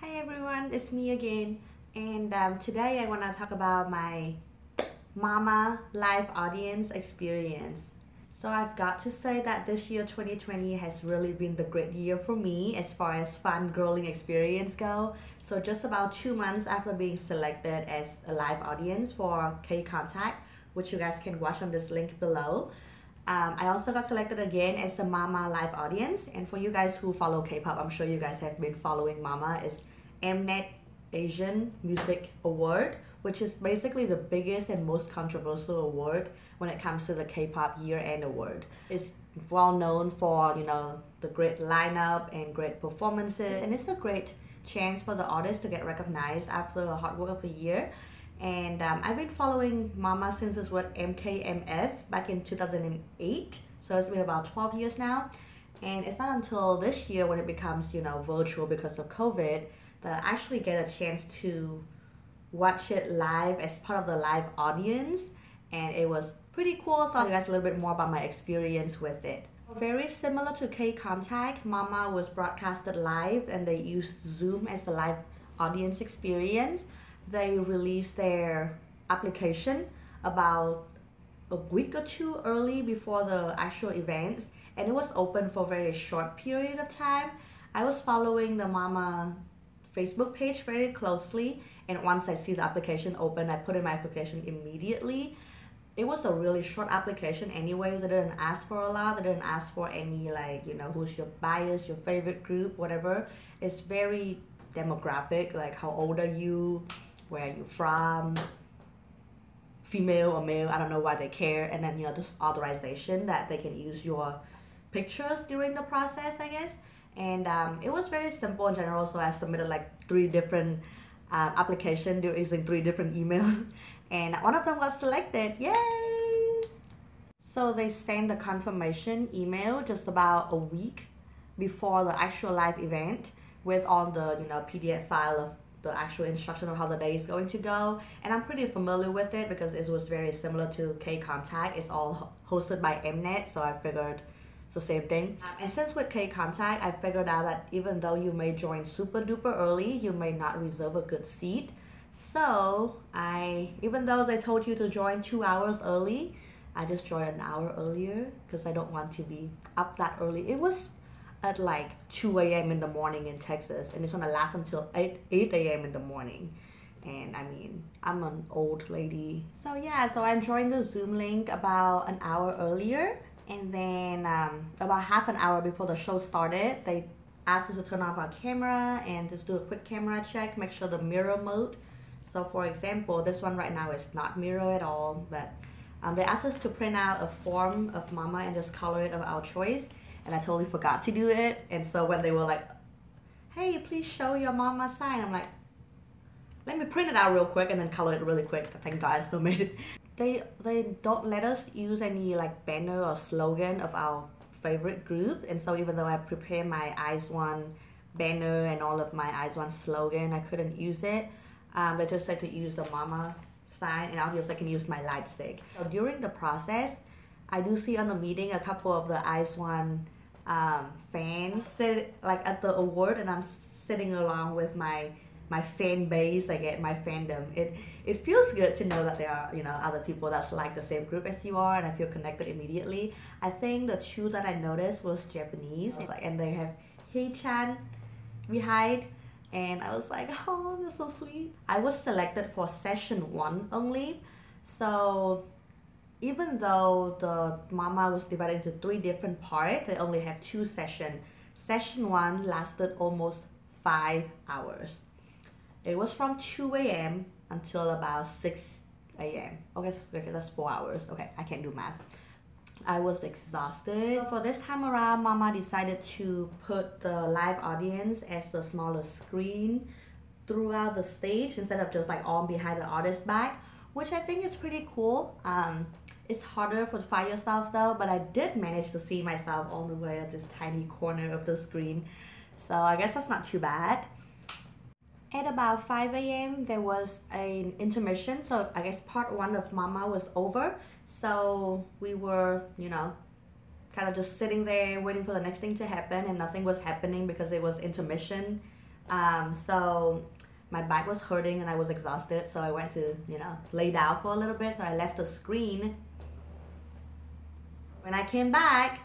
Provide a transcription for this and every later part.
Hi everyone, it's me again, and today I want to talk about my Mama live audience experience. So I've got to say that this year 2020 has really been the great year for me as far as fangirling experience go. So just about 2 months after being selected as a live audience for K Contact, which you guys can watch on this link below. I also got selected again as the Mama live audience, and for you guys who follow K-pop, I'm sure you guys have been following Mama. It's Mnet Asian Music Award, which is basically the biggest and most controversial award when it comes to the K-pop year-end award. It's well known for the great lineup and great performances, and it's a great chance for the artists to get recognized after the hard work of the year. And I've been following Mama since it was MKMF back in 2008, so it's been about 12 years now. And it's not until this year when it becomes virtual because of COVID that I actually get a chance to watch it live as part of the live audience, and it was pretty cool. So I'll tell you guys a little bit more about my experience with it. Very similar to K Contact, Mama was broadcasted live and they used Zoom as the live audience experience. They released their application about a week or two early before the actual events, and it was open for a very short period of time. I was following the Mama Facebook page very closely, and once I see the application open, I put in my application immediately. It was a really short application anyways. They didn't ask for a lot. They didn't ask for any who's your bias, your favorite group, whatever. It's very demographic, like how old are you, where are you from, female or male, I don't know why they care, and then just authorization that they can use your pictures during the process, I guess. And it was very simple in general, so I submitted like 3 different applications using 3 different emails, and one of them was selected. Yay! So they sent the confirmation email just about a week before the actual live event with all the PDF file of the actual instruction of how the day is going to go. And I'm pretty familiar with it because it was very similar to K Contact. It's all hosted by Mnet, so I figured it's the same thing. And since with K Contact, I figured out that even though you may join super duper early, you may not reserve a good seat. So even though they told you to join 2 hours early, I just joined an hour earlier because I don't want to be up that early. It was at like 2 a.m. in the morning in Texas, and it's gonna last until 8 a.m. in the morning. And I mean, I'm an old lady. So yeah, so I joined the Zoom link about an hour earlier, and then about half an hour before the show started, they asked us to turn off our camera and just do a quick camera check, make sure the mirror mode. So for example, this one right now is not mirror at all, but they asked us to print out a form of Mama and just color it of our choice. And I totally forgot to do it. And so when they were like, hey, please show your Mama sign, I'm like, let me print it out real quick and then color it really quick. Thank God I still made it. They don't let us use any like banner or slogan of our favorite group. And so even though I prepared my aizwan banner and all of my aizwan slogan, I couldn't use it. They just said to use the Mama sign, and obviously I can use my light stick. So during the process, I do see on the meeting a couple of the aizwan fans sit like at the award, and I'm sitting along with my fan base, I get my fandom. It feels good to know that there are other people that's like the same group as you are, and I feel connected immediately. I think the 2 that I noticed was Japanese, and they have Hei-chan behind, and I was like, oh, that's so sweet. I was selected for session 1 only, so even though the Mama was divided into 3 different parts, they only have 2 sessions. Session 1 lasted almost 5 hours. It was from 2 a.m. until about 6 a.m. Okay, that's 4 hours. Okay, I can't do math. I was exhausted. For this time around, Mama decided to put the live audience as the smallest screen throughout the stage instead of just like all behind the artist's back, which I think is pretty cool. It's harder to find yourself though, but I did manage to see myself all the way at this tiny corner of the screen, so I guess that's not too bad. At about 5 a.m. there was an intermission, so I guess part 1 of Mama was over. So we were, kind of just sitting there waiting for the next thing to happen, and nothing was happening because it was intermission So my back was hurting and I was exhausted, so I went to, lay down for a little bit. So I left the screen. When I came back,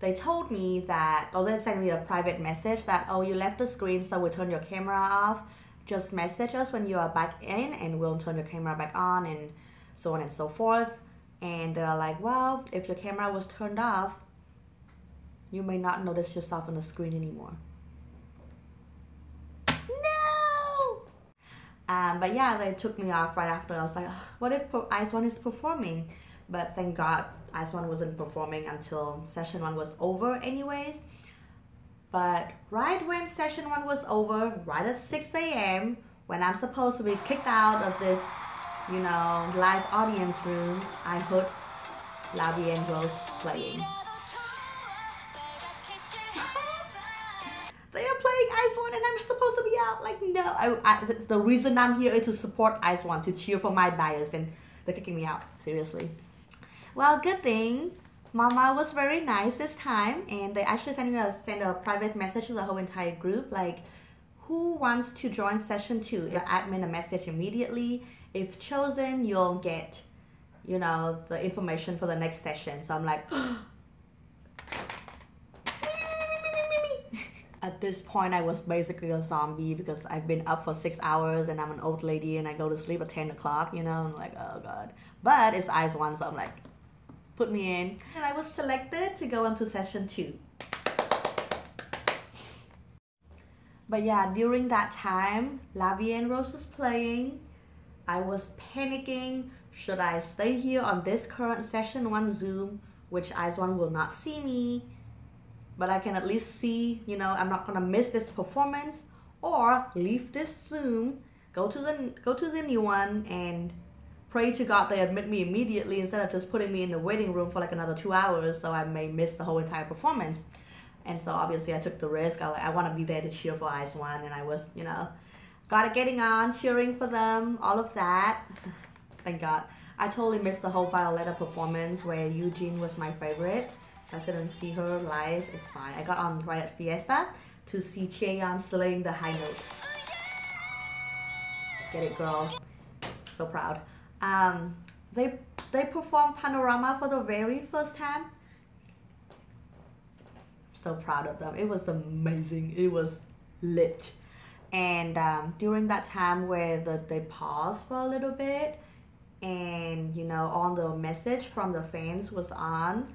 they told me that, or they sent me a private message that, oh, you left the screen, so we'll turn your camera off. Just message us when you are back in and we'll turn your camera back on, and so on and so forth. And they're like, well, if your camera was turned off, you may not notice yourself on the screen anymore. No! But yeah, they took me off right after. I was like, what if IZ*ONE is performing? But thank God IZ*ONE wasn't performing until session 1 was over anyways. But right when session 1 was over, right at 6 a.m., when I'm supposed to be kicked out of this, live audience room, I heard Lavi and Rose playing. They are playing IZ*ONE and I'm supposed to be out. Like, no. The reason I'm here is to support IZ*ONE, to cheer for my bias, and they're kicking me out. Seriously. Well, good thing Mama was very nice this time, and they actually sent a private message to the whole entire group, like, who wants to join session 2? The admin a message immediately. If chosen, you'll get, the information for the next session. So I'm like, at this point, I was basically a zombie because I've been up for 6 hours and I'm an old lady and I go to sleep at 10 o'clock, I'm like, oh God. But it's IZ*ONE, so I'm like, put me in. And I was selected to go into session 2. But yeah, during that time, Lavi and Rose was playing. I was panicking. Should I stay here on this current session 1 Zoom, which IZ*ONE will not see me, but I can at least see, I'm not gonna miss this performance, or leave this Zoom, go to the new one, and pray to God they admit me immediately instead of just putting me in the waiting room for like another 2 hours, so I may miss the whole entire performance. And so obviously I took the risk. I want to be there to cheer for IZ*ONE, and I was, got it getting on, cheering for them, all of that. Thank God. I totally missed the whole Violetta performance where Eugene was my favorite. I couldn't see her live, it's fine. I got on right at Fiesta to see Chaeyeon slaying the high note. Get it, girl. So proud. They performed Panorama for the very first time. So proud of them. It was amazing. It was lit. And during that time where they paused for a little bit, and all the message from the fans was on,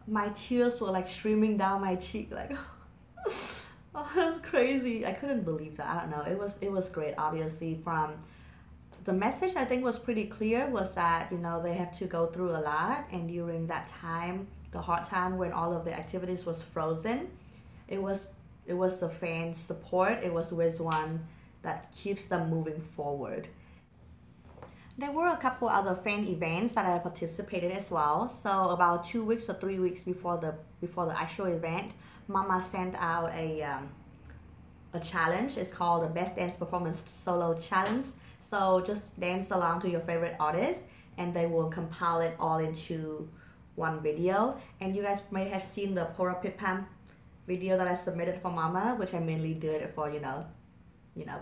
my tears were like streaming down my cheek, like, oh, that's crazy. I couldn't believe that. I don't know. It was great. Obviously, from the message, I think was pretty clear, was that they have to go through a lot, and during that time, the hard time when all of the activities was frozen, it was the fans' support. It was IZ*ONE that keeps them moving forward. There were a couple other fan events that I participated as well. So about 2 weeks or 3 weeks before the actual event, Mama sent out a challenge. It's called the Best Dance Performance Solo Challenge. So just dance along to your favorite artist, and they will compile it all into one video. And you guys may have seen the Pora Pip Pam video that I submitted for Mama, which I mainly did for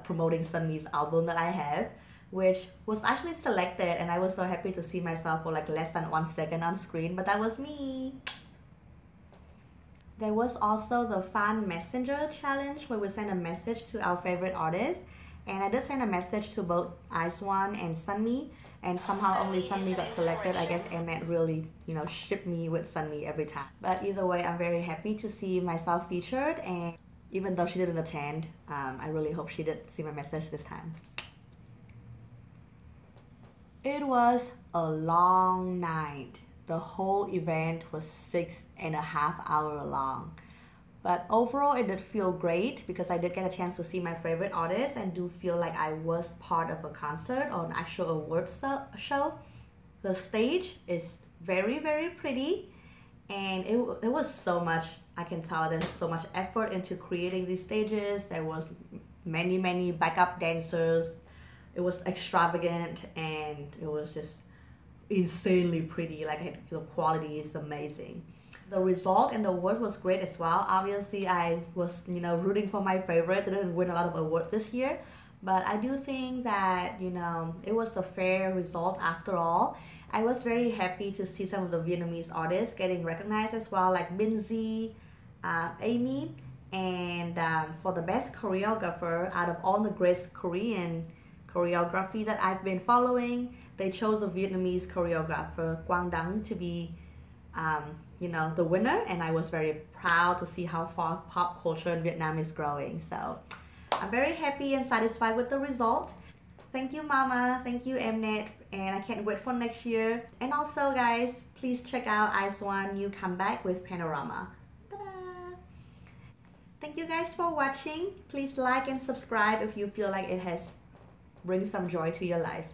promoting Sunmi's album that I have, which was actually selected, and I was so happy to see myself for like less than 1 second on screen, but that was me. There was also the Fan Messenger challenge where we send a message to our favorite artist, and I did send a message to both IZ*ONE and Sunmi, and somehow only Sunmi got selected. I guess Mnet really, shipped me with Sunmi every time. But either way, I'm very happy to see myself featured, and even though she didn't attend, I really hope she did see my message this time. It was a long night. The whole event was 6.5 hours long. But overall, it did feel great because I did get a chance to see my favorite artist and do feel like I was part of a concert or an actual awards show. The stage is very, very pretty, and it was so much, I can tell there's so much effort into creating these stages. There was many backup dancers. It was extravagant, and it was just insanely pretty. Like, the quality is amazing. The result and the award was great as well. Obviously, I was, rooting for my favorite. They didn't win a lot of awards this year. But I do think that, it was a fair result after all. I was very happy to see some of the Vietnamese artists getting recognized as well, like Binz, Amy, and for the best choreographer out of all the great Korean choreography that I've been following, they chose a Vietnamese choreographer, Quang Dang, to be the winner, and I was very proud to see how far pop culture in Vietnam is growing. So I'm very happy and satisfied with the result. Thank you, Mama. Thank you, Mnet, and I can't wait for next year. And also, guys, please check out aizwan new comeback with Panorama. Ta-da! Thank you guys for watching. Please like and subscribe if you feel like it has bring some joy to your life.